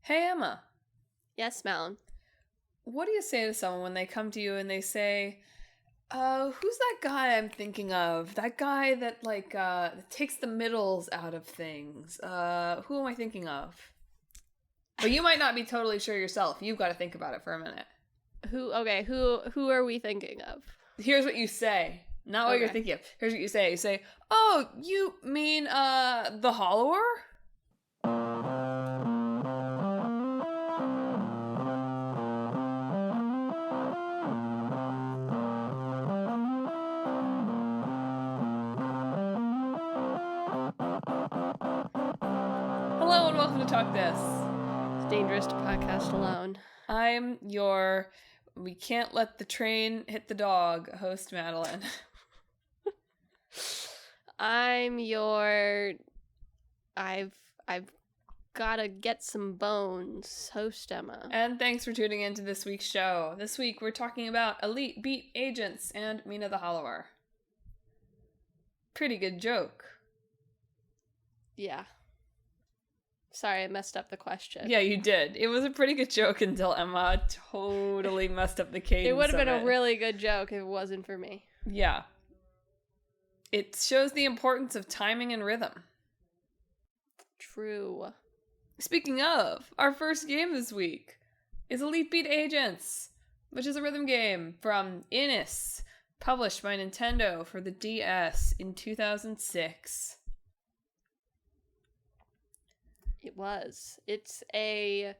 Hey, Emma, Yes, Madeline. what do you say to someone when they come to you and they say, who's that guy I'm thinking of? That guy that, that takes the middles out of things. Who am I thinking of? But you might not be totally sure yourself. You've got to think about it for a minute. Who are we thinking of? Here's what you say. Not what you're thinking of. Here's what you say. You say, oh, you mean, the Hollower? Hello and welcome to Talk This. It's dangerous to podcast alone. I'm your we can't let the train hit the dog host, Madelyn. I'm your I've gotta get some bones host, Emma. And thanks for tuning in to this week's show. This week we're talking about Elite Beat Agents and Mina the Hollower. Pretty good joke. Yeah. Sorry, I messed up the question. Yeah, you did. It was a pretty good joke until Emma totally messed up the cadence. It would have been a really good joke if it wasn't for me. Yeah. It shows the importance of timing and rhythm. True. Speaking of, our first game this week is Elite Beat Agents, which is a rhythm game from Innis, published by Nintendo for the DS in 2006. It was. It's it's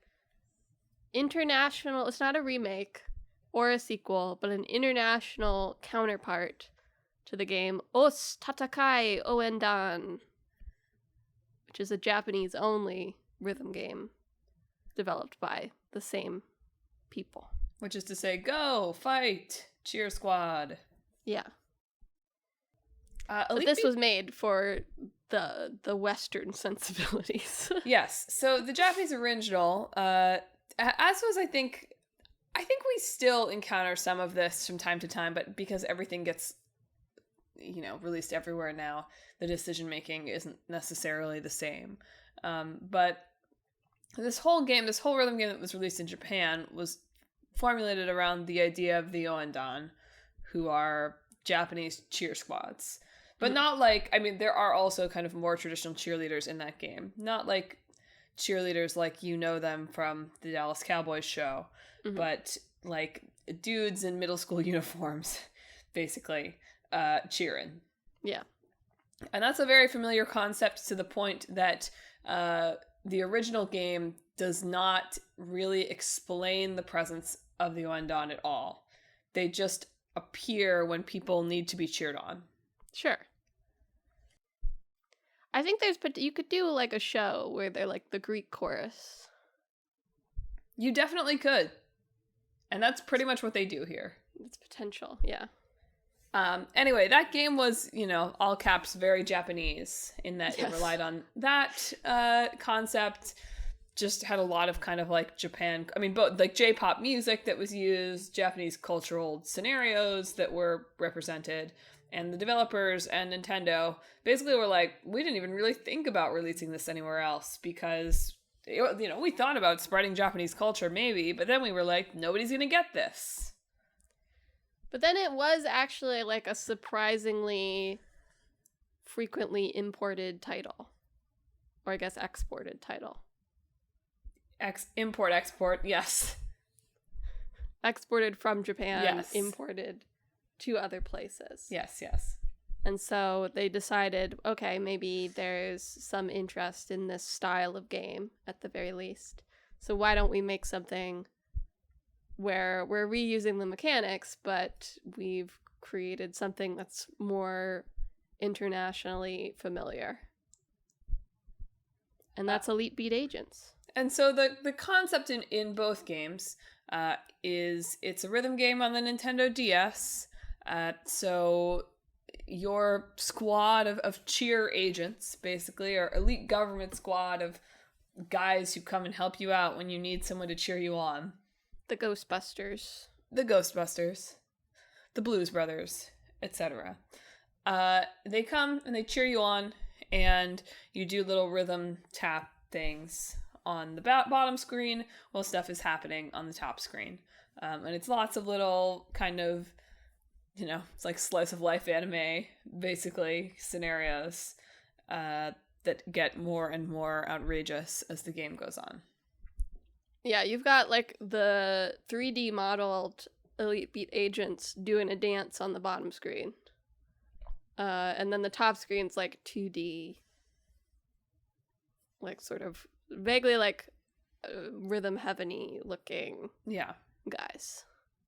not a remake or a sequel, but an international counterpart to the game Os Tatakai Oendan, which is a Japanese-only rhythm game developed by the same people. Which is to say, go, fight, cheer squad. Yeah. But this was made for the Western sensibilities. Yes. So the Japanese original, as was, I think we still encounter some of this from time to time, but because everything gets, released everywhere now, the decision making isn't necessarily the same. But this whole rhythm game that was released in Japan was formulated around the idea of the Oendan, who are Japanese cheer squads. But not there are also kind of more traditional cheerleaders in that game. Not like cheerleaders like you know them from the Dallas Cowboys show, but like dudes in middle school uniforms, basically, cheering. Yeah. And that's a very familiar concept to the point that the original game does not really explain the presence of the Oendan at all. They just appear when people need to be cheered on. Sure. I think you could do like a show where they're like the Greek chorus. You definitely could. And that's pretty much what they do here. It's potential, yeah. Anyway, that game was, all caps, very Japanese in that It relied on that concept. Just had a lot of kind of like both like J-pop music that was used, Japanese cultural scenarios that were represented. And the developers and Nintendo basically were like, we didn't even really think about releasing this anywhere else because, we thought about spreading Japanese culture maybe, but then we were like, nobody's going to get this. But then it was actually like a surprisingly frequently imported title. Or I guess exported title. Export, yes. Exported from Japan, yes. Imported to other places. Yes. And so they decided, okay, maybe there's some interest in this style of game at the very least. So why don't we make something where we're reusing the mechanics, but we've created something that's more internationally familiar. And that's Elite Beat Agents. And so the concept in both games is it's a rhythm game on the Nintendo DS. So your squad of cheer agents, basically, or elite government squad of guys who come and help you out when you need someone to cheer you on. The Ghostbusters. The Blues Brothers, etc. They come and they cheer you on, and you do little rhythm tap things on the bottom screen while stuff is happening on the top screen. And it's lots of little kind of, it's like slice of life anime, basically, scenarios that get more and more outrageous as the game goes on. Yeah, you've got like the 3D modeled Elite Beat agents doing a dance on the bottom screen. And then the top screen's like 2D, like sort of vaguely like rhythm heaven-y looking guys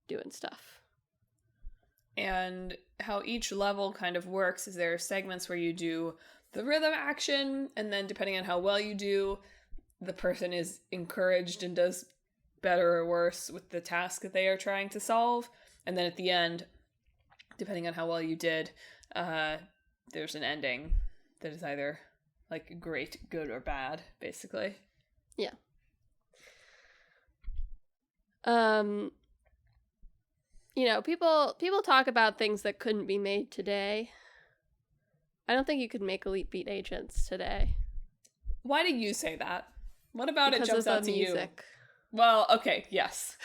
doing stuff. And how each level kind of works is there are segments where you do the rhythm action, and then depending on how well you do, the person is encouraged and does better or worse with the task that they are trying to solve. And then at the end, depending on how well you did, there's an ending that is either like great, good, or bad, basically. Yeah. People talk about things that couldn't be made today. I don't think you could make Elite Beat agents today. Why do you say that? What about because it jumps out to music. You? Well, okay, yes.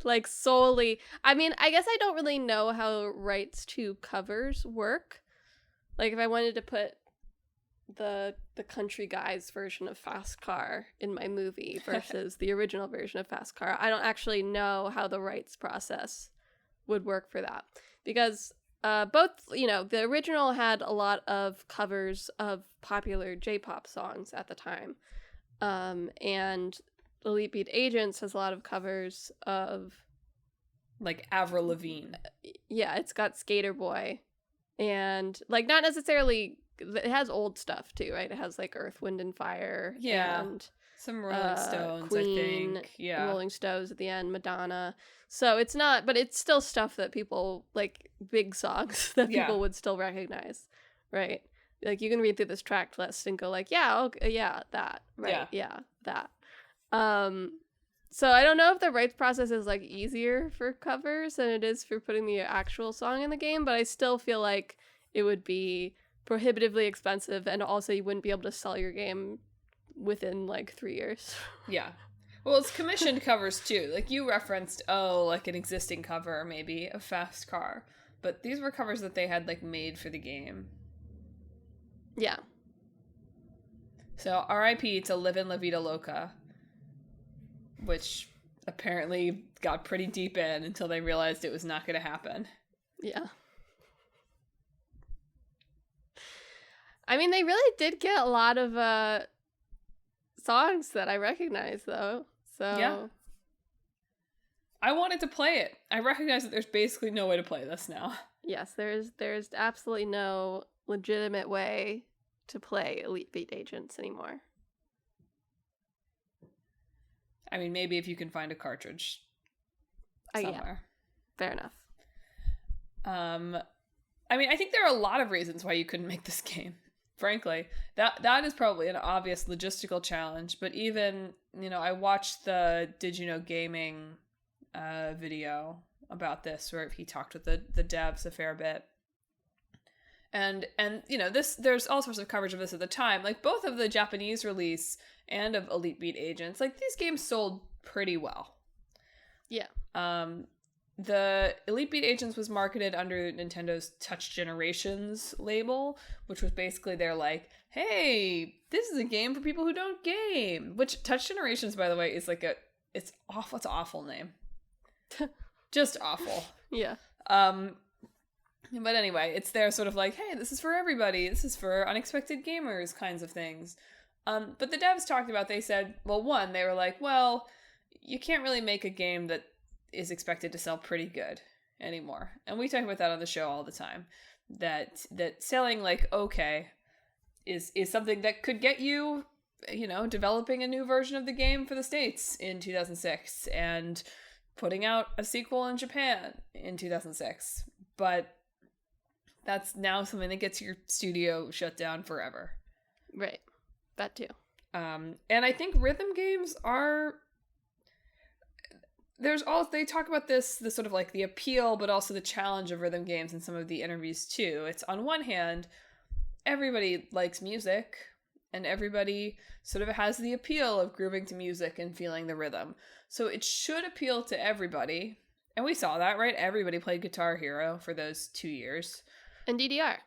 Like solely. I mean, I guess I don't really know how rights to covers work. Like if I wanted to put the country guys version of Fast Car in my movie versus the original version of Fast Car, I don't actually know how the rights process would work for that. Because both, the original had a lot of covers of popular J-pop songs at the time. And Elite Beat Agents has a lot of covers of... like Avril Lavigne. Yeah, it's got Skater Boy. And, like, not necessarily... It has old stuff, too, right? It has, like, Earth, Wind, and Fire. Yeah. And some Rolling Stones, Queen, I think. Yeah. Rolling Stones at the end, Madonna. So it's not... But it's still stuff that people... Like, big songs that people would still recognize, right? Like, you can read through this track list and go, like, yeah, okay, yeah, that. Right, yeah that. So I don't know if the rights process is like easier for covers than it is for putting the actual song in the game, but I still feel like it would be prohibitively expensive, and also you wouldn't be able to sell your game within like 3 years. Yeah. Well, it's commissioned covers too. Like you referenced, like an existing cover maybe of Fast Car, but these were covers that they had like made for the game. Yeah. So R.I.P. to Livin' La Vida Loca, which apparently got pretty deep in until they realized it was not going to happen. Yeah. I mean, they really did get a lot of songs that I recognize, though. So yeah. I wanted to play it. I recognize that there's basically no way to play this now. Yes, there's absolutely no legitimate way to play Elite Beat Agents anymore. I mean, maybe if you can find a cartridge somewhere. Yeah. Fair enough. I mean, I think there are a lot of reasons why you couldn't make this game. Frankly, that is probably an obvious logistical challenge. But even, I watched the Did You Know Gaming video about this, where he talked with the devs a fair bit. And there's all sorts of coverage of this at the time. Like both of the Japanese release and of Elite Beat Agents, like these games sold pretty well. Yeah. The Elite Beat Agents was marketed under Nintendo's Touch Generations label, which was basically they're like, hey, this is a game for people who don't game. Which Touch Generations, by the way, is like it's awful. It's an awful name. Just awful. Yeah. But anyway, it's there sort of like, hey, this is for everybody. This is for unexpected gamers kinds of things. But the devs talked about, they said, well, one, they were like, well, you can't really make a game that is expected to sell pretty good anymore. And we talk about that on the show all the time. That selling like okay is something that could get you, developing a new version of the game for the States in 2006 and putting out a sequel in Japan in 2006. But that's now something that gets your studio shut down forever. Right. That too. And I think rhythm games are... they talk about the sort of like the appeal, but also the challenge of rhythm games in some of the interviews too. It's on one hand, everybody likes music, and everybody sort of has the appeal of grooving to music and feeling the rhythm. So it should appeal to everybody. And we saw that, right? Everybody played Guitar Hero for those 2 years. And DDR.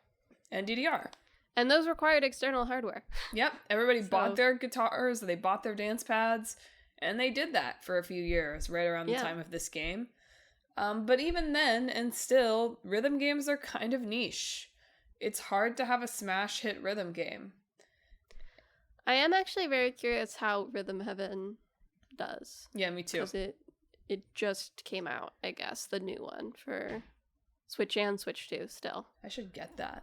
And DDR. And those required external hardware. Yep. Everybody bought their guitars, they bought their dance pads, and they did that for a few years, right around the time of this game. But even then, and still, rhythm games are kind of niche. It's hard to have a smash hit rhythm game. I am actually very curious how Rhythm Heaven does. Yeah, me too. Because it just came out, I guess, the new one for Switch and Switch 2 still. I should get that.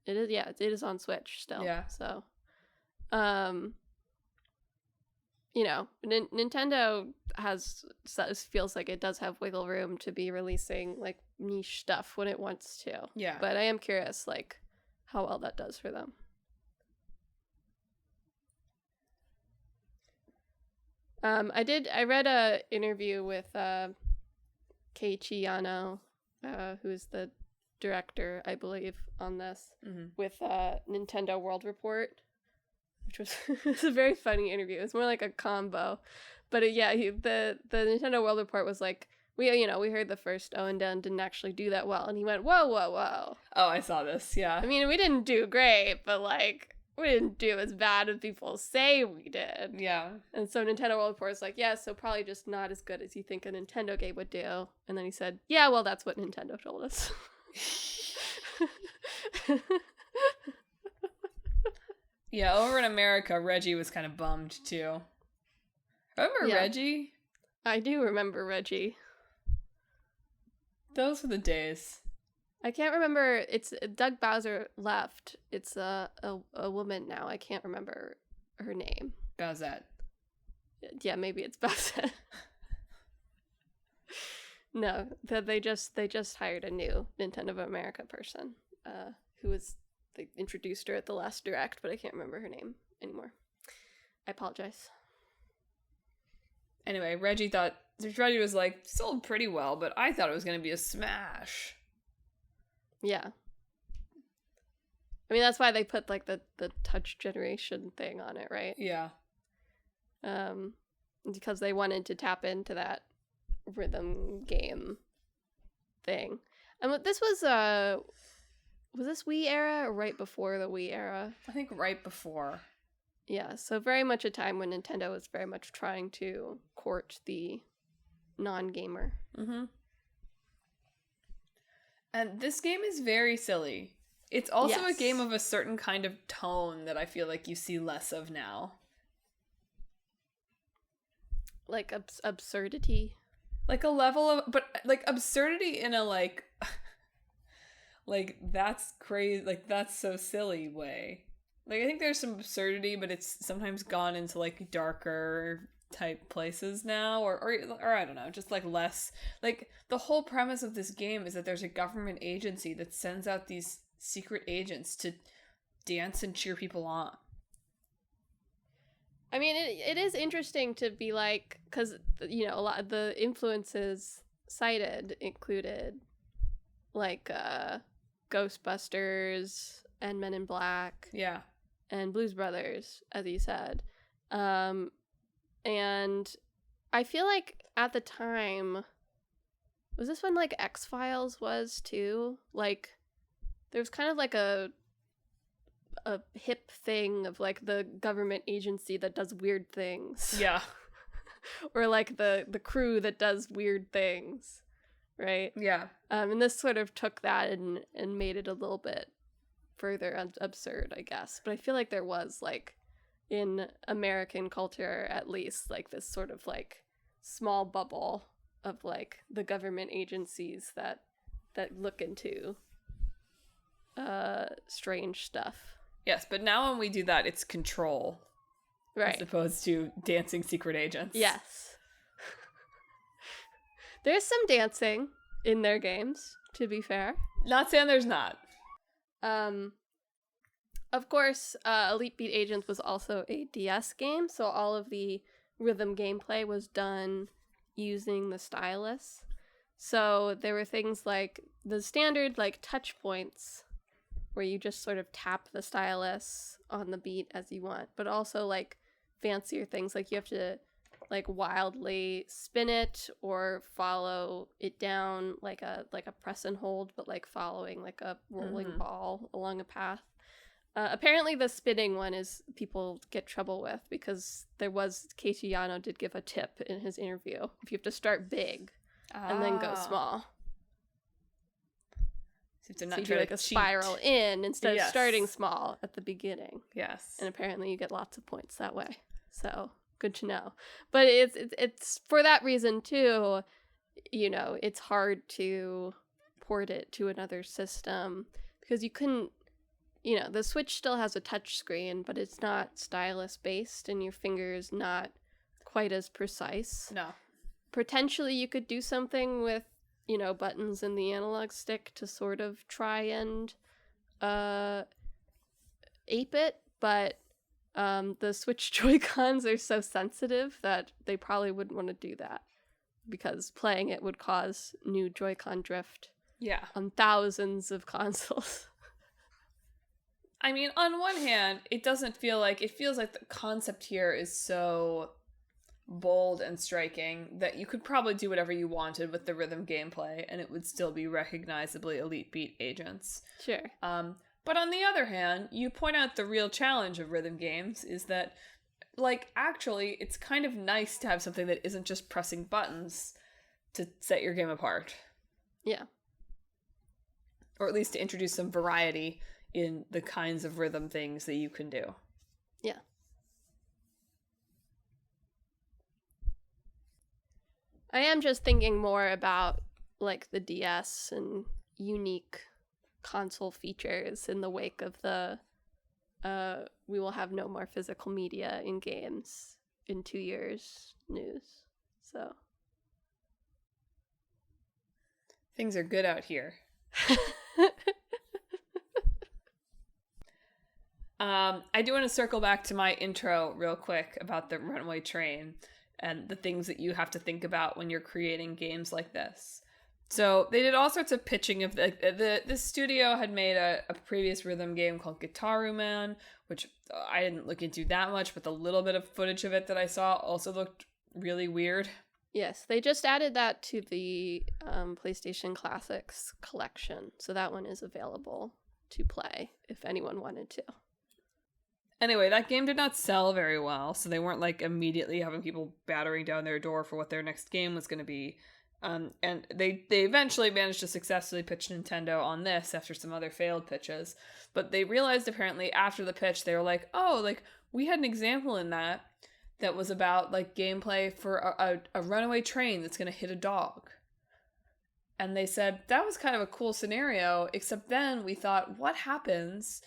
It is, yeah, it is on Switch still. Yeah. So, you know, Nintendo feels like it does have wiggle room to be releasing like niche stuff when it wants to. Yeah. But I am curious, like, how well that does for them. I read a interview with Keiichi Yano, who's the director, I believe, on this, with Nintendo World Report, which was it's a very funny interview. It's more like a combo, but the Nintendo World Report was like, we heard the first and didn't actually do that well, and he went, whoa. Oh, I saw this. Yeah. I mean, we didn't do great, but like, we didn't do as bad as people say we did. Yeah. And so Nintendo World Report is like, yeah, so probably just not as good as you think a Nintendo game would do. And then he said, yeah, well, that's what Nintendo told us. Yeah, over in America, Reggie was kind of bummed too. Remember Reggie? I do remember Reggie. Those were the days. I can't remember. It's Doug Bowser left. It's a woman now. I can't remember her name. Bowsette. Yeah, maybe it's Bowsette. No, they just hired a new Nintendo of America person, they introduced her at the last Direct, but I can't remember her name anymore. I apologize. Anyway, Reggie was like, sold pretty well, but I thought it was going to be a smash. Yeah. I mean, that's why they put like the touch generation thing on it, right? Yeah. Because they wanted to tap into that rhythm game thing. And this was this Wii era or right before the Wii era? I think right before. Yeah, so very much a time when Nintendo was very much trying to court the non-gamer. Mm-hmm. And this game is very silly. It's also a game of a certain kind of tone that I feel like you see less of now. Like absurdity? Like a level of, but like absurdity in a like that's crazy, like that's so silly way. Like I think there's some absurdity, but it's sometimes gone into like darker type places now, or I don't know, just like less. Like the whole premise of this game is that there's a government agency that sends out these secret agents to dance and cheer people on. I mean, it is interesting to be like, because, you know, a lot of the influences cited included, like, Ghostbusters and Men in Black. Yeah. And Blues Brothers, as you said. And I feel like at the time, was this when, like, X-Files was, too? Like, there was kind of, like, a hip thing of like the government agency that does weird things. Yeah. Or like the crew that does weird things, right? Yeah. And this sort of took that and made it a little bit further absurd, I guess. But I feel like there was like in American culture at least like this sort of like small bubble of like the government agencies that look into strange stuff. Yes, but now when we do that, it's Control. Right. As opposed to dancing secret agents. Yes. There's some dancing in their games, to be fair. Not saying there's not. Of course, Elite Beat Agents was also a DS game, so all of the rhythm gameplay was done using the stylus. So there were things like the standard like touch points where you just sort of tap the stylus on the beat as you want, but also like fancier things, like you have to like wildly spin it or follow it down like a press and hold, but like following like a rolling ball along a path. Apparently the spinning one is people get trouble with, because there was Casey Yano did give a tip in his interview. If you have to start big and then go small. So you do like a spiral in instead of starting small at the beginning. Yes. And apparently you get lots of points that way. So good to know. But it's for that reason too, you know, it's hard to port it to another system, because you couldn't, you know, the Switch still has a touch screen, but it's not stylus based and your finger's not quite as precise. No. Potentially you could do something with, you know, buttons in the analog stick to sort of try and ape it, but the Switch Joy-Cons are so sensitive that they probably wouldn't want to do that, because playing it would cause new Joy-Con drift on thousands of consoles. I mean, on one hand, it feels like the concept here is so bold and striking that you could probably do whatever you wanted with the rhythm gameplay and it would still be recognizably Elite Beat agents. Sure. But on the other hand, you point out the real challenge of rhythm games is that, like, actually, it's kind of nice to have something that isn't just pressing buttons to set your game apart. Yeah. Or at least to introduce some variety in the kinds of rhythm things that you can do. Yeah. I am just thinking more about, like, the DS and unique console features in the wake of the we will have no more physical media in games in 2 years news. So things are good out here. I do want to circle back to my intro real quick about the runaway train and the things that you have to think about when you're creating games like this. So they did all sorts of pitching of the studio had made a previous rhythm game called Guitaru Man, which I didn't look into that much, but the little bit of footage of it that I saw also looked really weird. Yes, they just added that to the PlayStation Classics collection, so that one is available to play if anyone wanted to. Anyway, that game did not sell very well, so they weren't like immediately having people battering down their door for what their next game was going to be. And they eventually managed to successfully pitch Nintendo on this after some other failed pitches. But they realized apparently after the pitch, they were like, oh, like, we had an example in that was about like gameplay for a runaway train that's going to hit a dog. And they said, that was kind of a cool scenario, except then we thought, what happens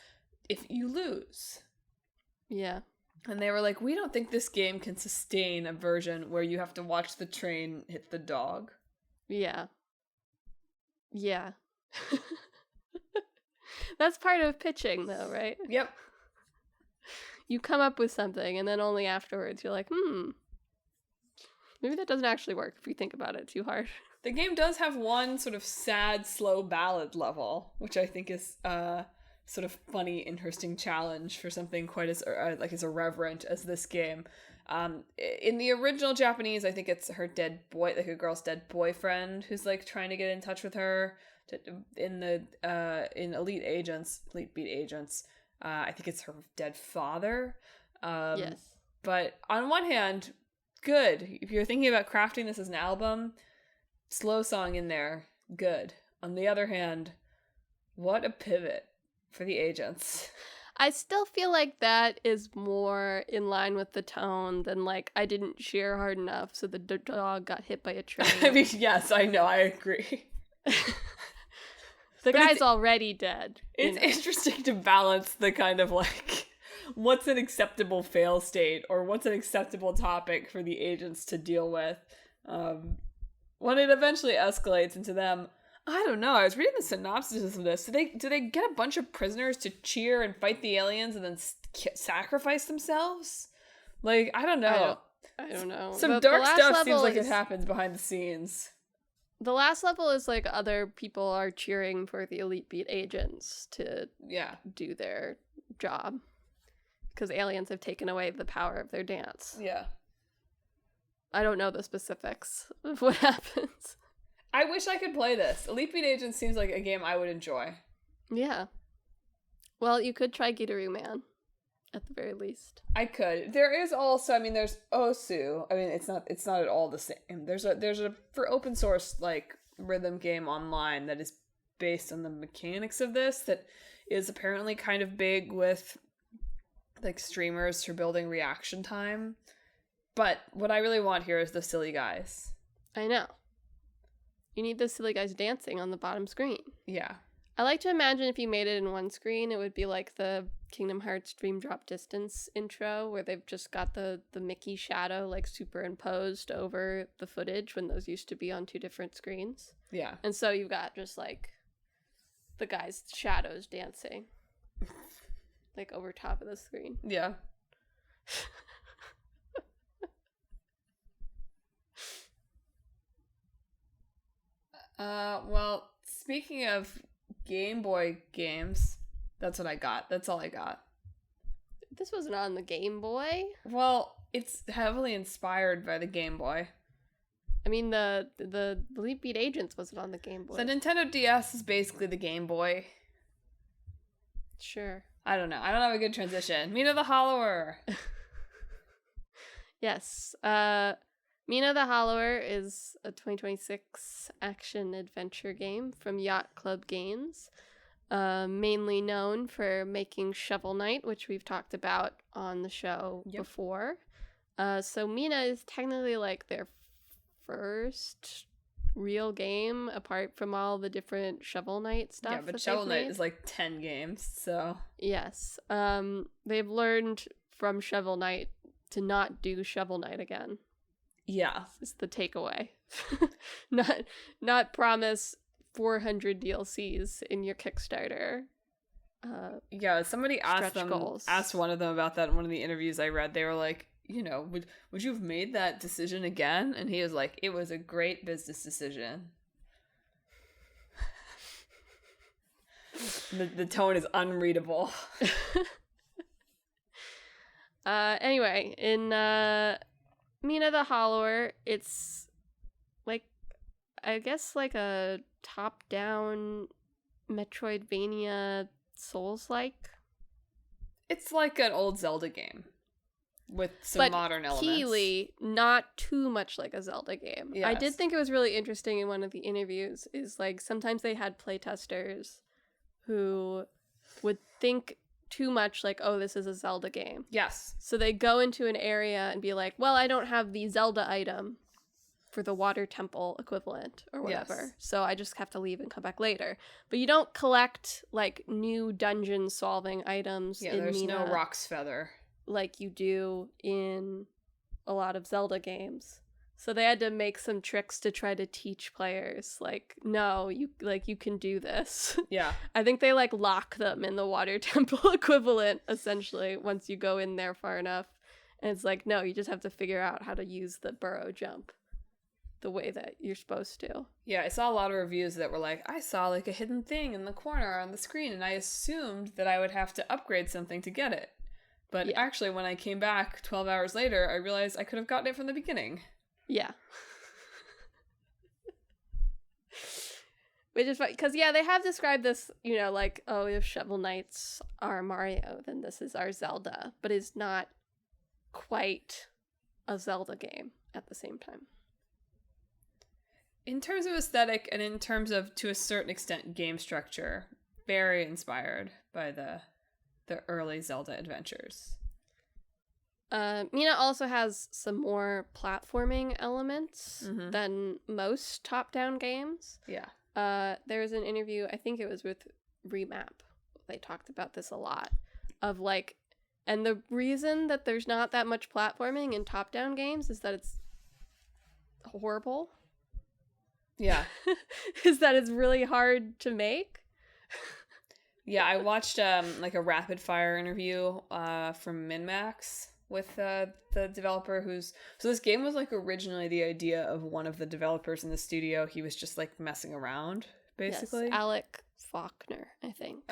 if you lose? Yeah. And they were like, we don't think this game can sustain a version where you have to watch the train hit the dog. Yeah. Yeah. That's part of pitching, though, right? Yep. You come up with something, and then only afterwards you're like, maybe that doesn't actually work if you think about it too hard. The game does have one sort of sad, slow ballad level, which I think is sort of funny, interesting challenge for something quite as as irreverent as this game. In the original Japanese, I think it's her dead boy, like a girl's dead boyfriend who's like trying to get in touch with her. In Elite Beat Agents, I think it's her dead father. Yes. But on one hand, good. If you're thinking about crafting this as an album, slow song in there, good. On the other hand, what a pivot for the agents. I still feel like that is more in line with the tone than like I didn't cheer hard enough so the dog got hit by a train. I mean, yes, I know, I agree. The guy's already dead. It's interesting to balance the kind of like, what's an acceptable fail state or what's an acceptable topic for the agents to deal with when it eventually escalates into them. I don't know. I was reading the synopsis of this. Do they get a bunch of prisoners to cheer and fight the aliens and then sacrifice themselves? Like, I don't know. I don't know. Some dark stuff seems like it happens behind the scenes. The last level is like other people are cheering for the Elite Beat agents to do their job. Because aliens have taken away the power of their dance. Yeah. I don't know the specifics of what happens. I wish I could play this. Elite Beat Agents seems like a game I would enjoy. Yeah. Well, you could try Gitaroo Man, at the very least. I could. There is also, I mean, there's Osu. I mean, it's not at all the same. There's a for open source like rhythm game online that is based on the mechanics of this that is apparently kind of big with like streamers for building reaction time. But what I really want here is the silly guys. I know. You need the silly guys dancing on the bottom screen. Yeah. I like to imagine if you made it in one screen, it would be like the Kingdom Hearts Dream Drop Distance intro, where they've just got the Mickey shadow like superimposed over the footage when those used to be on two different screens. Yeah. And so you've got just like the guys' shadows dancing like over top of the screen. Yeah. Well, speaking of Game Boy games, that's what I got. That's all I got. This wasn't on the Game Boy. Well, it's heavily inspired by the Game Boy. I mean, the Elite Beat Agents wasn't on the Game Boy. The Nintendo DS is basically the Game Boy. Sure. I don't know. I don't have a good transition. Mina the Hollower. Yes. Mina the Hollower is a 2026 action-adventure game from Yacht Club Games, mainly known for making Shovel Knight, which we've talked about on the show before. So Mina is technically like their first real game, apart from all the different Shovel Knight stuff. Yeah, but Shovel Knight is like 10 games, so... Yes. They've learned from Shovel Knight to not do Shovel Knight again. Yeah. Is the takeaway. not promise 400 DLCs in your Kickstarter. Yeah, somebody asked one of them about that in one of the interviews I read. They were like, you know, would you have made that decision again? And he was like, it was a great business decision. The tone is unreadable. Anyway, in Mina the Hollower, it's like, I guess like a top-down Metroidvania Souls-like. It's like an old Zelda game with some modern elements. Keely, not too much like a Zelda game. Yes. I did think it was really interesting in one of the interviews is like sometimes they had playtesters who would think too much like, oh, this is a Zelda game. Yes. So they go into an area and be like, well, I don't have the Zelda item for the water temple equivalent or whatever. Yes. So I just have to leave and come back later. But you don't collect like new dungeon solving items in there's Mina no Rock's Feather like you do in a lot of Zelda games. So they had to make some tricks to try to teach players, like, no, you can do this. Yeah. I think they, like, lock them in the water temple equivalent, essentially, once you go in there far enough. And it's like, no, you just have to figure out how to use the burrow jump the way that you're supposed to. Yeah, I saw a lot of reviews that were like, I saw, like, a hidden thing in the corner on the screen, and I assumed that I would have to upgrade something to get it. But actually, when I came back 12 hours later, I realized I could have gotten it from the beginning. Yeah. Which is funny, because, they have described this, you know, like, oh, if Shovel Knights are Mario, then this is our Zelda. But it's not quite a Zelda game at the same time. In terms of aesthetic and in terms of, to a certain extent, game structure, very inspired by the early Zelda adventures. Mina also has some more platforming elements than most top-down games. Yeah. There was an interview, I think it was with Remap. They talked about this a lot. Of like, and the reason that there's not that much platforming in top-down games is that it's horrible. Yeah. Is that it's really hard to make. Yeah, I watched like a rapid fire interview from MinMax with the developer so this game was like originally the idea of one of the developers in the studio. He was just like messing around, basically. Yes, Alec Faulkner, I think.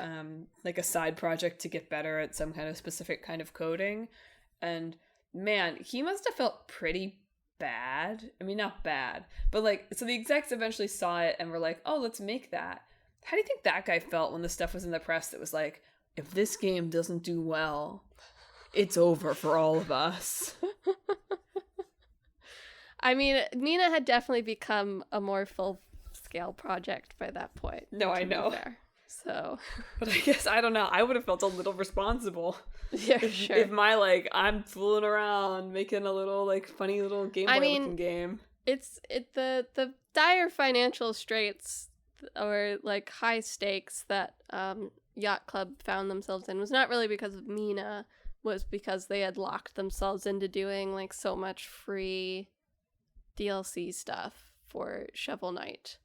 Like a side project to get better at some kind of specific kind of coding. And man, he must have felt pretty bad. I mean, not bad, but like, so the execs eventually saw it and were like, oh, let's make that. How do you think that guy felt when the stuff was in the press that was like, if this game doesn't do well, it's over for all of us? I mean, Mina had definitely become a more full-scale project by that point. No, I know. So, but I guess, I don't know, I would have felt a little responsible. Yeah, sure. If my, like, I'm fooling around, making a little, like, funny little Game Boy looking game. The dire financial straits or, like, high stakes that Yacht Club found themselves in was not really because of Mina, was because they had locked themselves into doing, like, so much free DLC stuff for Shovel Knight,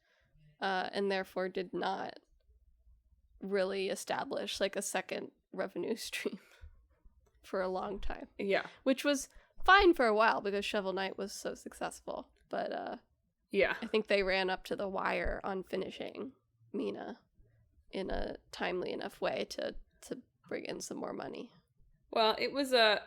and therefore did not really establish, like, a second revenue stream for a long time. Yeah. Which was fine for a while because Shovel Knight was so successful, but yeah, I think they ran up to the wire on finishing Mina in a timely enough way to bring in some more money. Well, it was to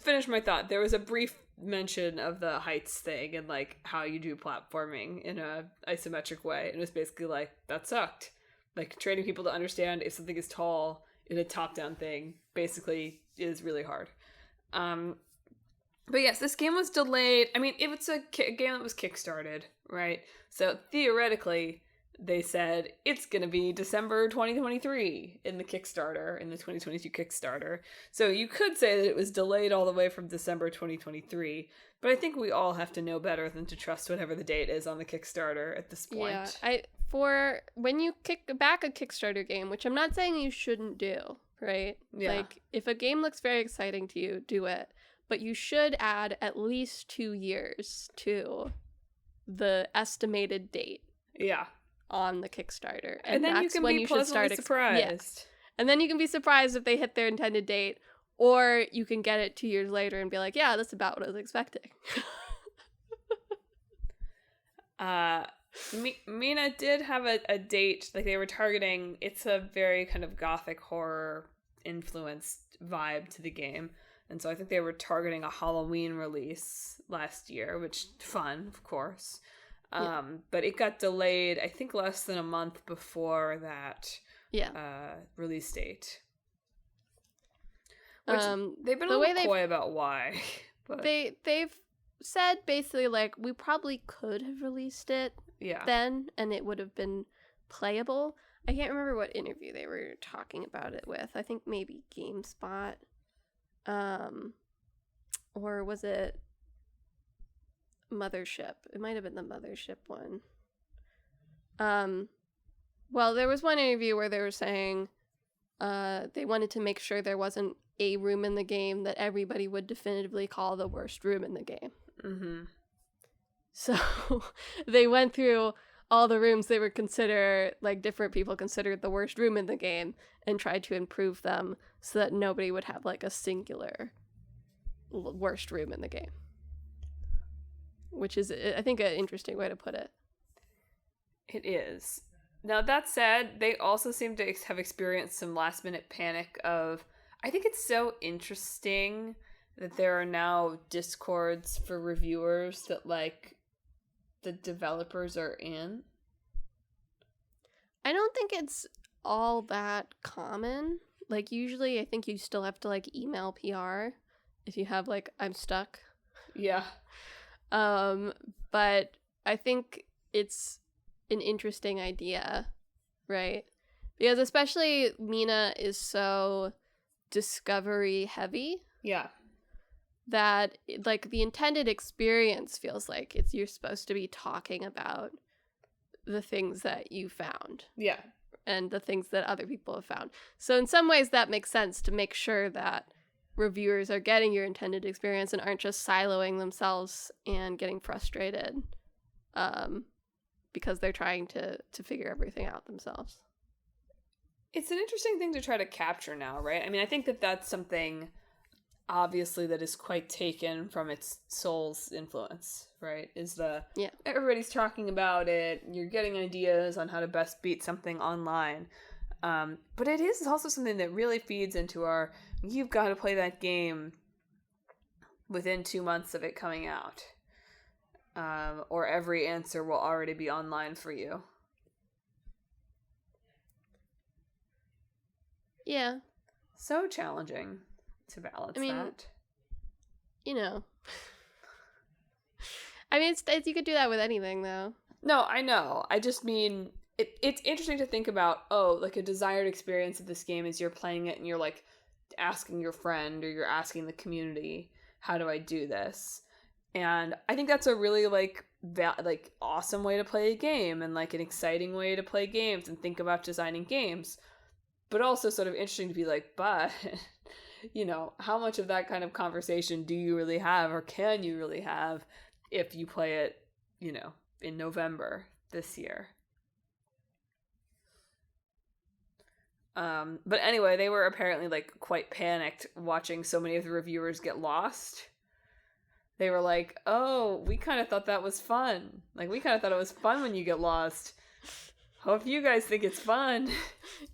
finish my thought, there was a brief mention of the heights thing and like how you do platforming in a isometric way, and it was basically like, that sucked. Like, training people to understand if something is tall in a top-down thing basically is really hard. But yes, this game was delayed. I mean, it was a game that was kickstarted, right? So theoretically, they said it's going to be December 2023 in the Kickstarter, in the 2022 Kickstarter. So you could say that it was delayed all the way from December 2023, but I think we all have to know better than to trust whatever the date is on the Kickstarter at this point. Yeah, for when you kick back a Kickstarter game, which I'm not saying you shouldn't do, right? Yeah. Like, if a game looks very exciting to you, do it. But you should add at least 2 years to the estimated date. Yeah. On the Kickstarter. And then that's you can when be you should start surprised. Yeah. And then you can be surprised if they hit their intended date, or you can get it 2 years later and be like, yeah, that's about what I was expecting. Mina did have a date, like they were targeting, it's a very kind of gothic horror influenced vibe to the game. And so I think they were targeting a Halloween release last year, which fun, of course. But it got delayed, I think, less than a month before that release date. Which they've been a little coy about why. But they've said basically, like, we probably could have released it then, and it would have been playable. I can't remember what interview they were talking about it with. I think maybe GameSpot. Or was it Mothership? It might have been the Mothership one. Well, there was one interview where they were saying they wanted to make sure there wasn't a room in the game that everybody would definitively call the worst room in the game. Mm-hmm. So they went through all the rooms they would consider, like, different people considered the worst room in the game, and tried to improve them so that nobody would have, like, a singular worst room in the game. Which is, I think, an interesting way to put it. It is. Now, that said, they also seem to have experienced some last-minute panic of, I think it's so interesting that there are now Discords for reviewers that, like, the developers are in. I don't think it's all that common. Like, usually I think you still have to, like, email PR if you have, like, I'm stuck. Yeah. But I think it's an interesting idea, right? Because especially Mina is so discovery heavy. Yeah. That, like, the intended experience feels like you're supposed to be talking about the things that you found. Yeah. And the things that other people have found. So in some ways that makes sense, to make sure that reviewers are getting your intended experience and aren't just siloing themselves and getting frustrated because they're trying to figure everything out themselves. It's an interesting thing to try to capture now, right? I mean, I think that that's something obviously that is quite taken from its Souls influence, right? Yeah. Everybody's talking about it, you're getting ideas on how to best beat something online. But it is also something that really feeds into you've got to play that game within 2 months of it coming out. Or every answer will already be online for you. Yeah. So challenging to balance that. You know. I mean, you could do that with anything, though. No, I know. I just mean, it's interesting to think about, like a desired experience of this game is you're playing it and you're like asking your friend or you're asking the community, how do I do this? And I think that's a really like awesome way to play a game and like an exciting way to play games and think about designing games. But also sort of interesting to be like, but, how much of that kind of conversation do you really have or can you really have if you play it, in November this year? But anyway, they were apparently like quite panicked watching so many of the reviewers get lost. They were like, oh, we kind of thought that was fun. Like, we kind of thought it was fun when you get lost. Hope you guys think it's fun.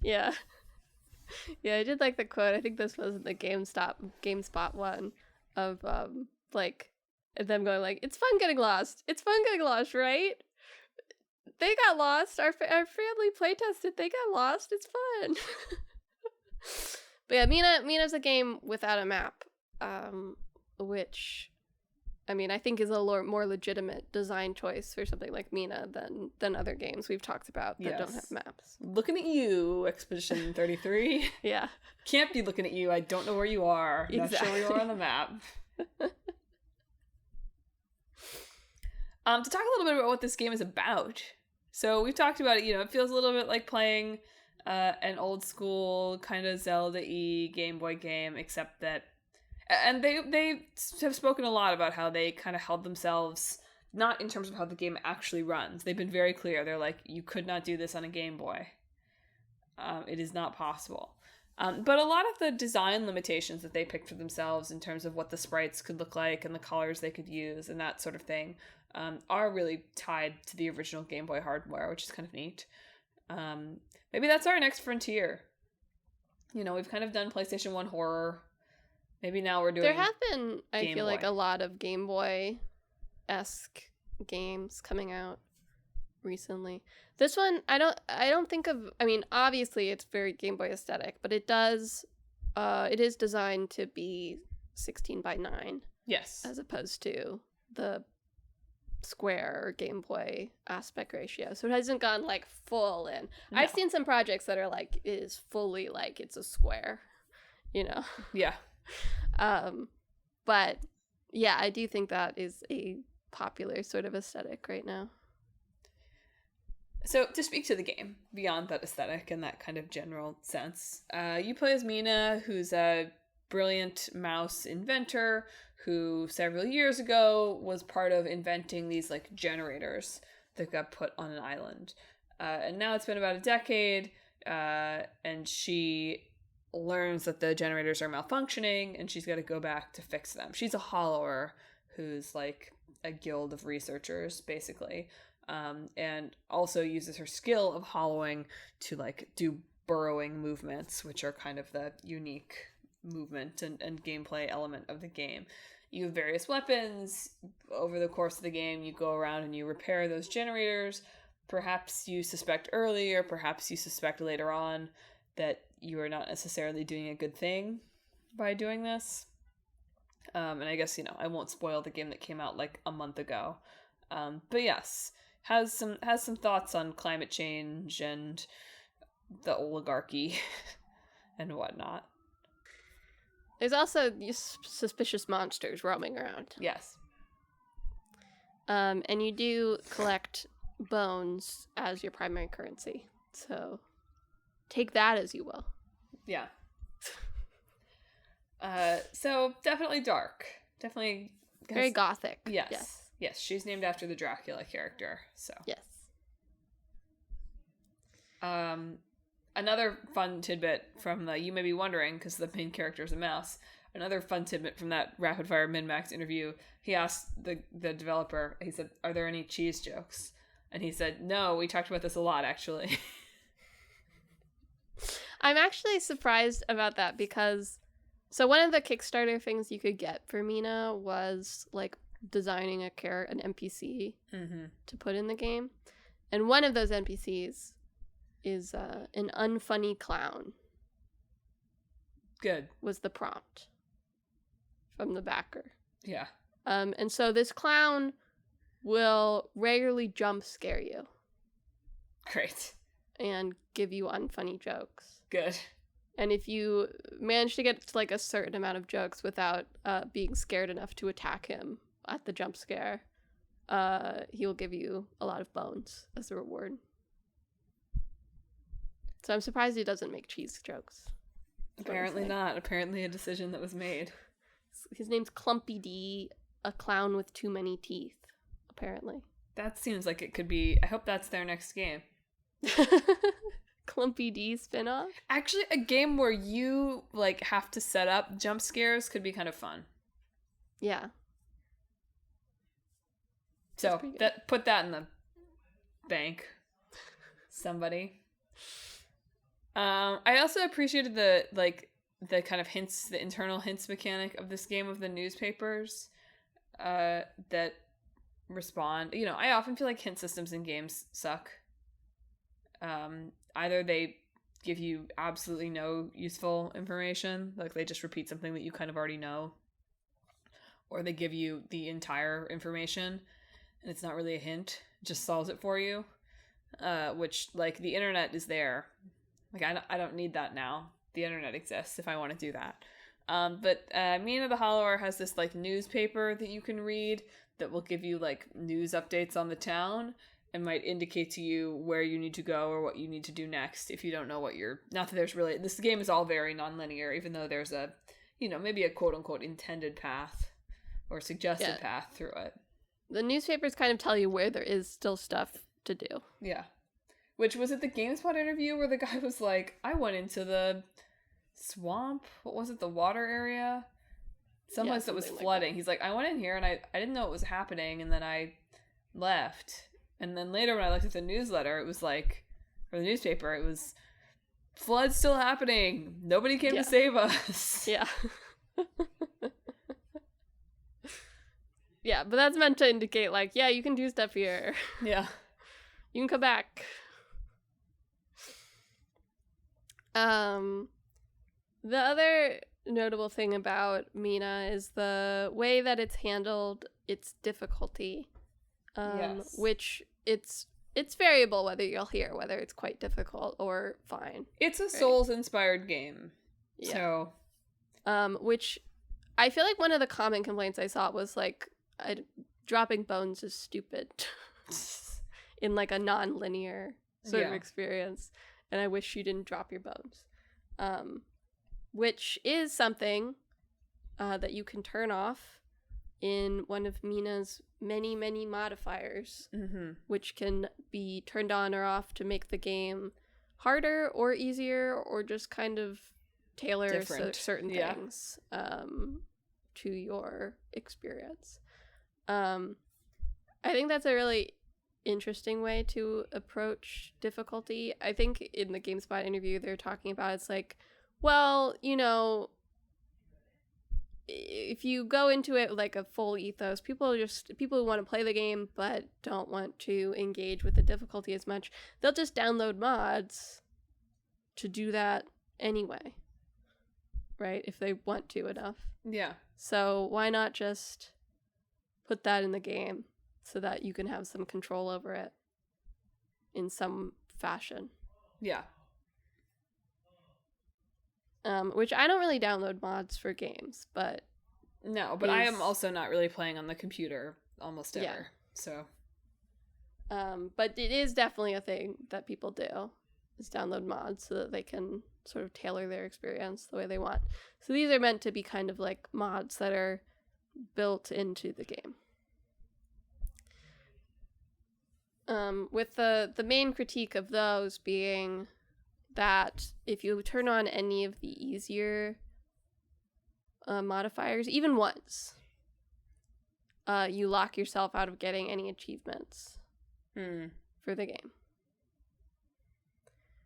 Yeah. Yeah, I did like the quote. I think this was the GameSpot one of like them going like, "It's fun getting lost. It's fun getting lost, right? They got lost. Our family playtested. They got lost. It's fun." But yeah, Mina's a game without a map, which, I mean, I think is a more legitimate design choice for something like Mina than other games we've talked about that don't have maps. Looking at you, Expedition 33. Yeah. Can't be looking at you. I don't know where you are. Exactly. Not sure where you are on the map. To talk a little bit about what this game is about. So we've talked about it, it feels a little bit like playing an old school kind of Zelda-y Game Boy game, except that, and they have spoken a lot about how they kind of held themselves, not in terms of how the game actually runs. They've been very clear. They're like, you could not do this on a Game Boy. It is not possible. But a lot of the design limitations that they picked for themselves in terms of what the sprites could look like and the colors they could use and that sort of thing are really tied to the original Game Boy hardware, which is kind of neat. Maybe that's our next frontier. We've kind of done PlayStation 1 horror. Maybe now we're doing There have been, I Game feel Boy. like, a lot of Game Boy-esque games coming out recently. This one, I don't think of, I mean, obviously it's very Game Boy aesthetic, but it is designed to be 16 by 9. Yes. As opposed to the square Game Boy aspect ratio. So it hasn't gone like full in. No. I've seen some projects that are like, it is fully like it's a square, Yeah. But yeah, I do think that is a popular sort of aesthetic right now. So to speak to the game, beyond that aesthetic and that kind of general sense, you play as Mina, who's a brilliant mouse inventor who several years ago was part of inventing these like generators that got put on an island. And now it's been about a decade, and she learns that the generators are malfunctioning and she's got to go back to fix them. She's a hollower who's like a guild of researchers, basically. And also uses her skill of hollowing to like do burrowing movements, which are kind of the unique movement and gameplay element of the game. You have various weapons. Over the course of the game, you go around and you repair those generators. Perhaps you suspect early, or perhaps you suspect later on that you are not necessarily doing a good thing by doing this. And I guess, I won't spoil the game that came out like a month ago. But yes, has some thoughts on climate change and the oligarchy and whatnot. There's also these suspicious monsters roaming around. Yes. And you do collect bones as your primary currency. So take that as you will. Yeah. So definitely dark. Definitely very gothic. Yes. Yes, she's named after the Dracula character. So. Yes. Another fun tidbit from the You May Be Wondering, because the main character is a mouse. another fun tidbit from that rapid fire min-max interview, he asked the developer, he said, are there any cheese jokes? And he said, no, we talked about this a lot, actually. I'm actually surprised about that because, so one of the Kickstarter things you could get for Mina was like designing an NPC to put in the game. And one of those NPCs is an unfunny clown. Good. Was the prompt from the backer. Yeah. And so this clown will regularly jump scare you. Great. And give you unfunny jokes. Good. And if you manage to get to like a certain amount of jokes without being scared enough to attack him at the jump scare, he will give you a lot of bones as a reward. So I'm surprised he doesn't make cheese jokes. Apparently not. Apparently a decision that was made. His name's Clumpy D, a clown with too many teeth, apparently. That seems like it could be... I hope that's their next game. Clumpy D spinoff? Actually, a game where you like have to set up jump scares could be kind of fun. Yeah. So put that in the bank. Somebody. I also appreciated the kind of hints, the internal hints mechanic of this game of the newspapers that respond. You know, I often feel like hint systems in games suck. Either they give you absolutely no useful information, like they just repeat something that you kind of already know, or they give you the entire information and it's not really a hint, it just solves it for you, which, like, the internet is there. Like, I don't need that now. The internet exists if I want to do that. But Mina the Hollower has this, like, newspaper that you can read that will give you, like, news updates on the town and might indicate to you where you need to go or what you need to do next if you don't know what you're... Not that there's really... This game is all very non-linear, even though there's a, you know, maybe a quote-unquote intended path or suggested path through it. The newspapers kind of tell you where there is still stuff to do. Yeah. Which was at the GameSpot interview where the guy was like, I went into the swamp. What was it? The water area? Someplace that was flooding. Like that. He's like, I went in here and I didn't know what was happening. And then I left. And then later when I looked at the newsletter, it was like, or the newspaper, it was, flood's still happening. Nobody came to save us. Yeah. Yeah, but that's meant to indicate, like, yeah, you can do stuff here. Yeah. You can come back. The other notable thing about Mina is the way that it's handled its difficulty. Which it's variable whether you'll hear whether it's quite difficult or fine. It's a Souls-inspired game. Yeah. So which I feel like one of the common complaints I saw was like dropping bones is stupid in like a non-linear sort of experience, and I wish you didn't drop your bones. Which is something that you can turn off in one of Mina's many, many modifiers, which can be turned on or off to make the game harder or easier or just kind of tailor certain things to your experience. I think that's a really interesting way to approach difficulty. I think in the GameSpot interview they're talking about, it's like, well, you know, if you go into it like a full ethos, people who want to play the game but don't want to engage with the difficulty as much, they'll just download mods to do that anyway, right? If they want to enough. Yeah. So why not just put that in the game so that you can have some control over it in some fashion? Yeah. Which I don't really download mods for games, but... No, but I am also not really playing on the computer almost ever, so... But it is definitely a thing that people do, is download mods so that they can sort of tailor their experience the way they want. So these are meant to be kind of like mods that are built into the game. With the main critique of those being that if you turn on any of the easier modifiers, even once, you lock yourself out of getting any achievements for the game.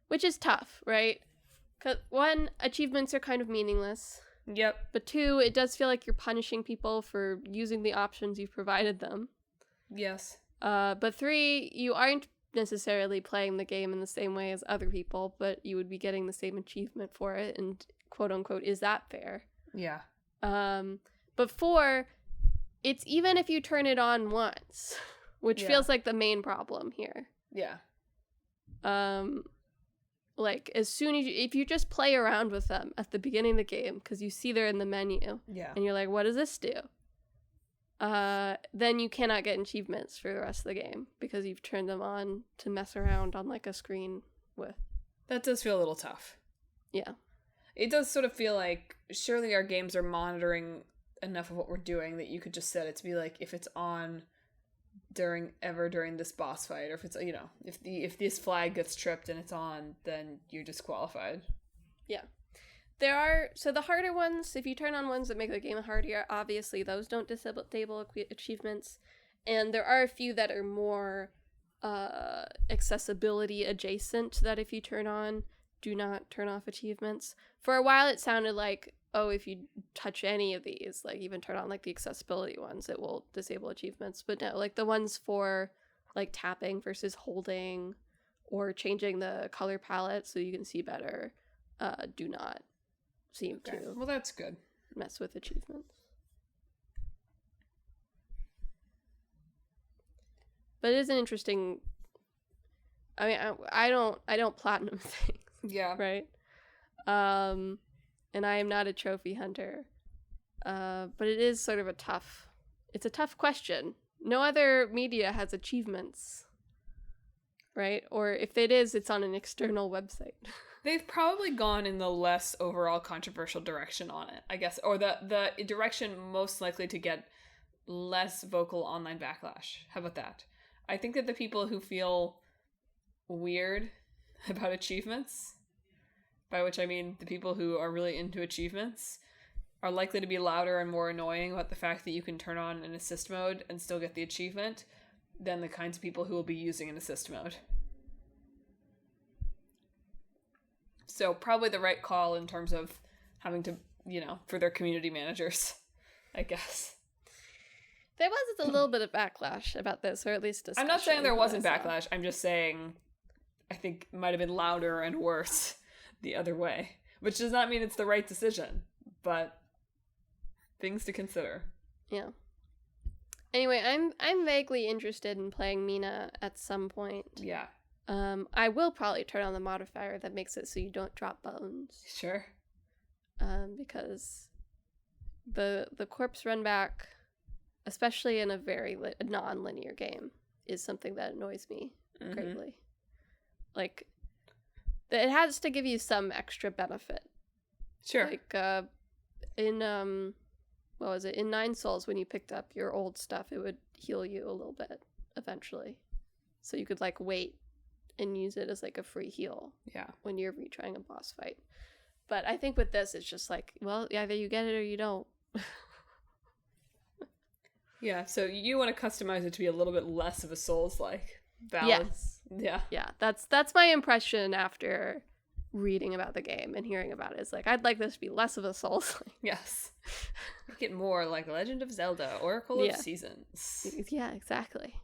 Which is tough, right? 'Cause 1, achievements are kind of meaningless. Yep. But 2, it does feel like you're punishing people for using the options you've provided them. Yes. But 3, you aren't necessarily playing the game in the same way as other people, but you would be getting the same achievement for it, and quote unquote, is that fair? Yeah. But 4, it's even if you turn it on once, which feels like the main problem here. Yeah. Like, as soon as if you just play around with them at the beginning of the game, because you see they're in the menu, and you're like, what does this do? Then you cannot get achievements for the rest of the game, because you've turned them on to mess around on, like, a screen with. That does feel a little tough. Yeah. It does sort of feel like, surely our games are monitoring enough of what we're doing that you could just set it to be like, if it's on during this boss fight, or if it's, if this flag gets tripped and it's on, then you're disqualified. Yeah. There are, so the harder ones, if you turn on ones that make the game harder, obviously those don't disable achievements, and there are a few that are more accessibility adjacent that if you turn on, do not turn off achievements. For a while it sounded like, oh, if you touch any of these, like even turn on like the accessibility ones, it will disable achievements. But no, like the ones for like tapping versus holding or changing the color palette so you can see better do not seem to well, that's good. mess with achievements. But it is an interesting, I mean, I don't platinum things. Yeah. Right? And I am not a trophy hunter. But it is sort of a tough question. No other media has achievements, right? Or if it is, it's on an external website. They've probably gone in the less overall controversial direction on it, I guess, or the direction most likely to get less vocal online backlash. How about that? I think that the people who feel weird about achievements, by which I mean the people who are really into achievements, are likely to be louder and more annoying about the fact that you can turn on an assist mode and still get the achievement than the kinds of people who will be using an assist mode. So probably the right call in terms of having to, for their community managers, I guess. There was a little bit of backlash about this, or at least discussion. I'm not saying there wasn't backlash. I'm just saying I think it might have been louder and worse the other way, which does not mean it's the right decision, but things to consider. Yeah. Anyway, I'm vaguely interested in playing Mina at some point. Yeah. I will probably turn on the modifier that makes it so you don't drop bones. Sure. Because the corpse run back, especially in a very non-linear game, is something that annoys me greatly. Like, it has to give you some extra benefit. Sure. Like, in, what was it? In 9 Souls, when you picked up your old stuff, it would heal you a little bit, eventually. So you could, like, wait and use it as, like, a free heal. Yeah. When you're retrying a boss fight. But I think with this, it's just like, well, either you get it or you don't. Yeah, so you want to customize it to be a little bit less of a Souls-like Yes. balance. Yeah. Yeah, that's my impression after reading about the game and hearing about it. It's like, I'd like this to be less of a Souls-like. Yes. Make it more like Legend of Zelda, Oracle of Seasons. Yeah, exactly.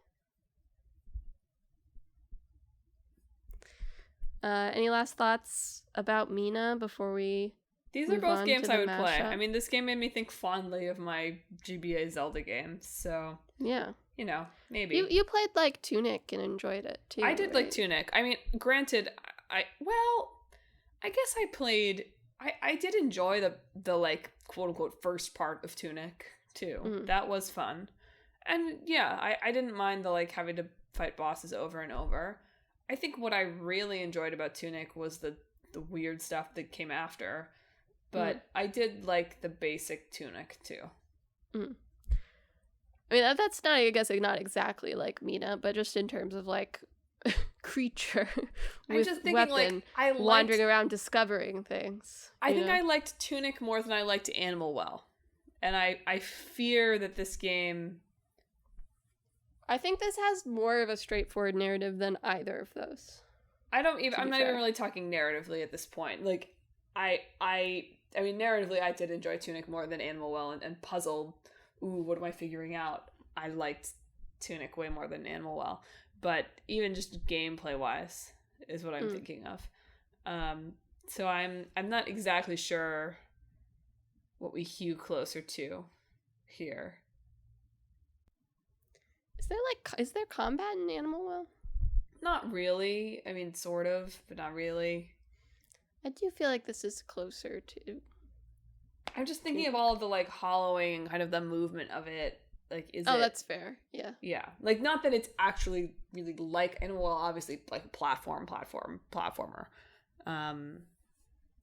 Any last thoughts about Mina before we These are both games I would play. I mean, this game made me think fondly of my GBA Zelda games, so... Yeah. Maybe. You played, like, Tunic and enjoyed it, too. I did like Tunic. I mean, granted, I guess I played... I did enjoy the like, quote-unquote, first part of Tunic, too. Mm. That was fun. And, yeah, I didn't mind the, like, having to fight bosses over and over. I think what I really enjoyed about Tunic was the weird stuff that came after. But I did like the basic Tunic, too. Mm. I mean, that's not, I guess, not exactly like Mina, but just in terms of, like, creature with just thinking, weapon wandering around discovering things. I think I liked Tunic more than I liked Animal Well. And I fear that this game... I think this has more of a straightforward narrative than either of those. I'm not even really talking narratively at this point. Like, I mean, narratively, I did enjoy Tunic more than Animal Well, and puzzle, ooh, what am I figuring out? I liked Tunic way more than Animal Well. But even just gameplay-wise is what I'm thinking of. So I'm not exactly sure what we hew closer to here. Is there combat in Animal Well? Not really. I mean, sort of, but not really. I do feel like this is closer to... I'm just thinking of all of the, like, hollowing and kind of the movement of it. Like, that's fair. Yeah. Yeah. Like, not that it's actually really like, and well, obviously, like, platformer.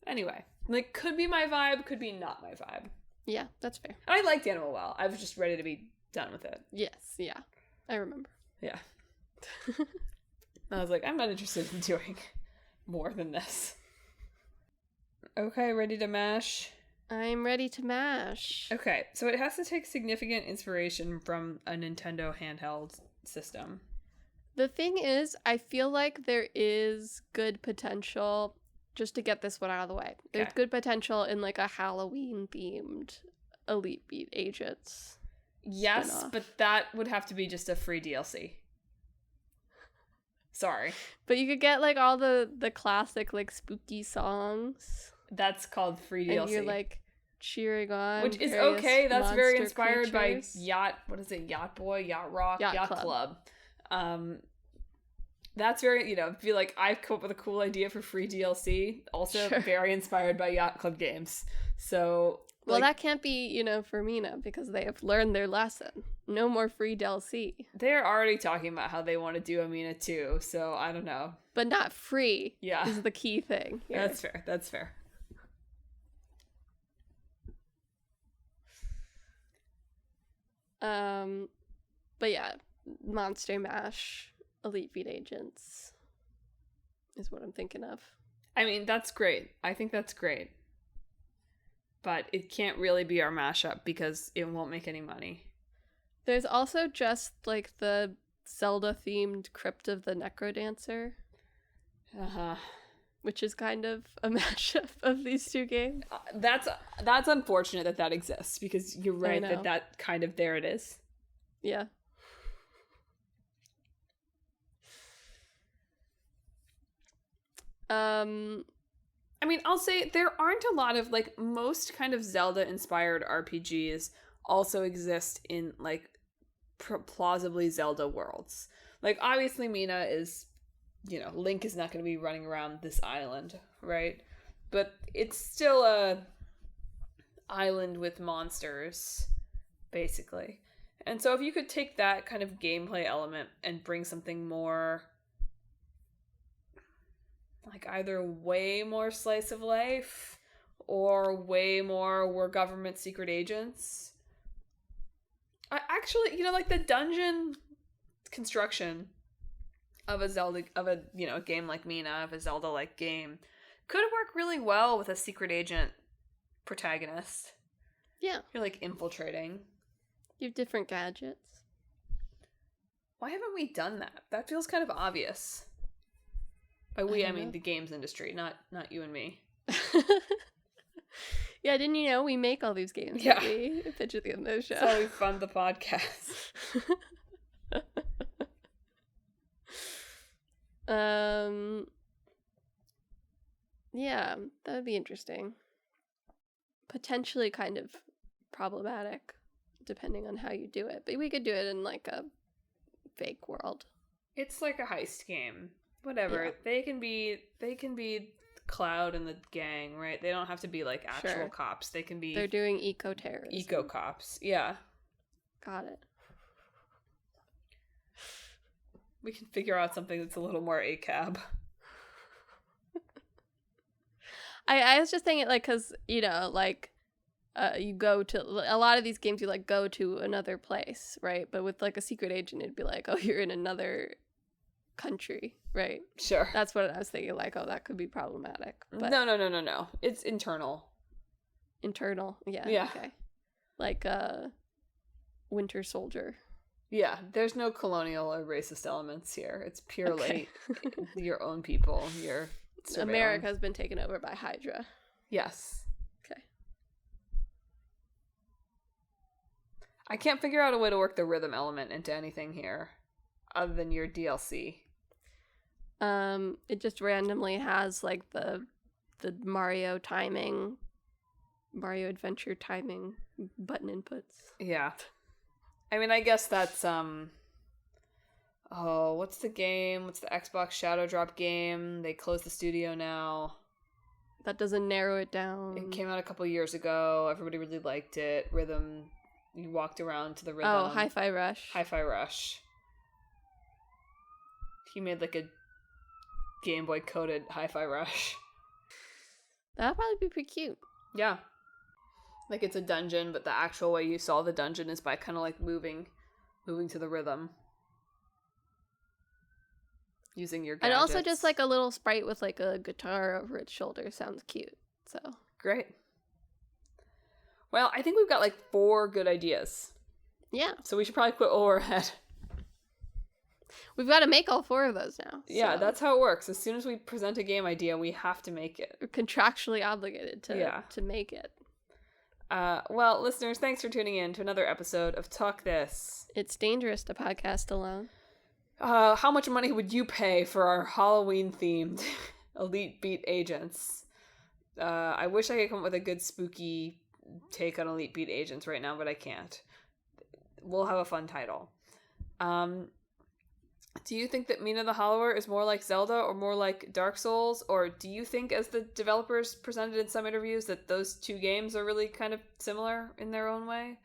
Anyway. Like, could be my vibe, could be not my vibe. Yeah, that's fair. I liked Animal Well. I was just ready to be done with it. Yes, yeah. I remember. Yeah. I was like, I'm not interested in doing more than this. Okay, ready to mash? I'm ready to mash. Okay, so it has to take significant inspiration from a Nintendo handheld system. The thing is, I feel like there is good potential, just to get this one out of the way. There's good potential in like a Halloween-themed Elite Beat Agents. Yes, spin-off. But that would have to be just a free DLC. Sorry. But you could get like all the classic like spooky songs. That's called free DLC. And you're like cheering on. Which is okay. That's very inspired creatures. by Yacht Boy, Yacht Rock, Yacht Club. That's very, feel like I've come up with a cool idea for free DLC. Also very inspired by Yacht Club games. So... Well, that can't be, for Mina, because they have learned their lesson. No more free DLC. They're already talking about how they want to do a Mina too, so I don't know. But not free. Yeah. Is the key thing. Here. That's fair. But yeah, Monster Mash, Elite Beat Agents is what I'm thinking of. I mean, that's great. I think that's great. But it can't really be our mashup because it won't make any money. There's also just like the Zelda-themed Crypt of the Necrodancer. Uh-huh. Which is kind of a mashup of these two games. That's unfortunate that exists because you're right that kind of there it is. Yeah. I mean, I'll say there aren't a lot of, like, most kind of Zelda-inspired RPGs also exist in, like, plausibly Zelda worlds. Like, obviously Mina is, Link is not going to be running around this island, right? But it's still a island with monsters, basically. And so if you could take that kind of gameplay element and bring something more... like either way more slice of life or way more we're government secret agents. I actually, like the dungeon construction of a Zelda, of a, a game like Mina, of a Zelda-like game, could work really well with a secret agent protagonist. Yeah. You're like infiltrating. You have different gadgets. Why haven't we done that? That feels kind of obvious. By we, I mean the games industry, not you and me. Yeah, didn't you know we make all these games? Yeah. We pitch at the end of the show. That's how we fund the podcast. Yeah, that would be interesting. Potentially kind of problematic, depending on how you do it. But we could do it in like a fake world. It's like a heist game. Whatever. Yeah. They can be Cloud and the gang, right? They don't have to be like actual cops. They can be... They're doing eco-terrorism. Eco-cops. Yeah. Got it. We can figure out something that's a little more ACAB. I was just thinking, like, because, you go to... A lot of these games, you, like, go to another place, right? But with, like, a secret agent, it'd be like, oh, you're in another... country, right? Sure. That's what I was thinking, like, oh, that could be problematic. But No. It's internal. Internal, yeah. Yeah. Okay. like a Winter Soldier. Yeah, there's no colonial or racist elements here. It's purely Okay. your own people. Your America's been taken over by Hydra. Yes. Okay. I can't figure out a way to work the rhythm element into anything here, other than your DLC. It just randomly has like the Mario Adventure timing button inputs. Yeah. I mean, I guess that's, oh, what's the game? What's the Xbox Shadow Drop game? They closed the studio now. That doesn't narrow it down. It came out a couple years ago. Everybody really liked it. Rhythm. You walked around to the rhythm. Oh, Hi-Fi Rush. Hi-Fi Rush. He made like a Game Boy coded Hi-Fi Rush. That'd probably be pretty cute. Yeah. Like it's a dungeon, but the actual way you solve the dungeon is by kind of like moving to the rhythm. Using your gadgets. And also just like a little sprite with like a guitar over its shoulder sounds cute. So great. Well, I think we've got like 4 good ideas. Yeah. So we should probably quit while we're ahead. We've got to make all 4 of those now. Yeah, that's how it works. As soon as we present a game idea, we have to make it. We're contractually obligated to make it. Well, listeners, thanks for tuning in to another episode of Talk This. It's dangerous to podcast alone. How much money would you pay for our Halloween-themed Elite Beat agents? I wish I could come up with a good spooky take on Elite Beat agents right now, but I can't. We'll have a fun title. Do you think that Mina the Hollower is more like Zelda or more like Dark Souls? Or do you think, as the developers presented in some interviews, that those 2 games are really kind of similar in their own way?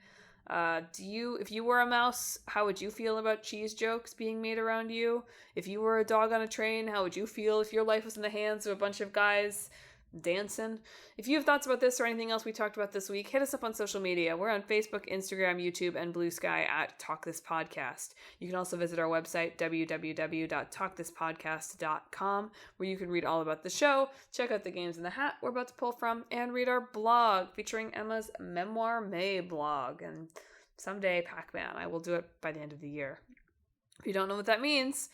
If you were a mouse, how would you feel about cheese jokes being made around you? If you were a dog on a train, how would you feel if your life was in the hands of a bunch of guys dancing? If you have thoughts about this or anything else we talked about this week, hit us up on social media. We're on Facebook, Instagram, YouTube, and Blue Sky at Talk This Podcast. You can also visit our website, www.talkthispodcast.com, where you can read all about the show, check out the games in the hat we're about to pull from, and read our blog featuring Emma's Memoir May blog. And someday, Pac-Man. I will do it by the end of the year. If you don't know what that means,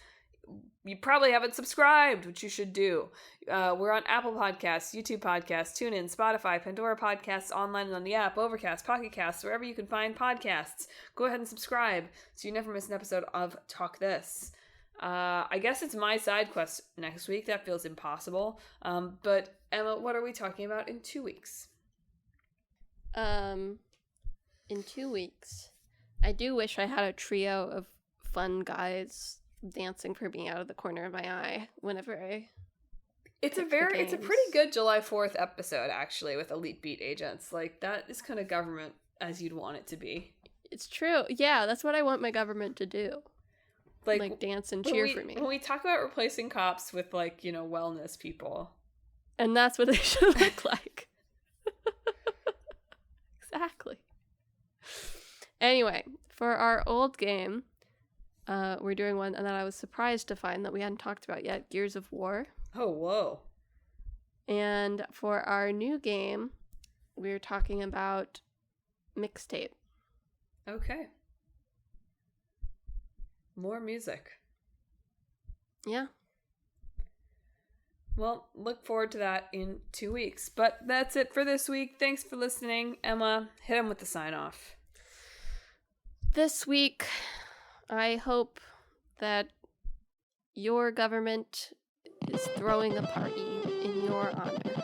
you probably haven't subscribed, which you should do. We're on Apple Podcasts, YouTube Podcasts, TuneIn, Spotify, Pandora Podcasts, online and on the app, Overcast, Pocket Casts, wherever you can find podcasts. Go ahead and subscribe so you never miss an episode of Talk This. I guess it's my side quest next week. That feels impossible. But Emma, what are we talking about in 2 weeks? In 2 weeks, I do wish I had a trio of fun guys dancing for me out of the corner of my eye whenever I it's a pretty good July 4th episode, actually, with Elite Beat agents. Like, that is kind of government as you'd want it to be. It's true. Yeah, that's what I want my government to do. Like dance and cheer for me. When we talk about replacing cops with, like, you know, wellness people. And that's what they should look like. Exactly. Anyway, for our old game, we're doing one that I was surprised to find that we hadn't talked about yet, Gears of War. Oh, whoa. And for our new game, we're talking about Mixtape. Okay. More music. Yeah. Well, look forward to that in 2 weeks. But that's it for this week. Thanks for listening. Emma, hit him with the sign-off. This week, I hope that your government is throwing a party in your honor.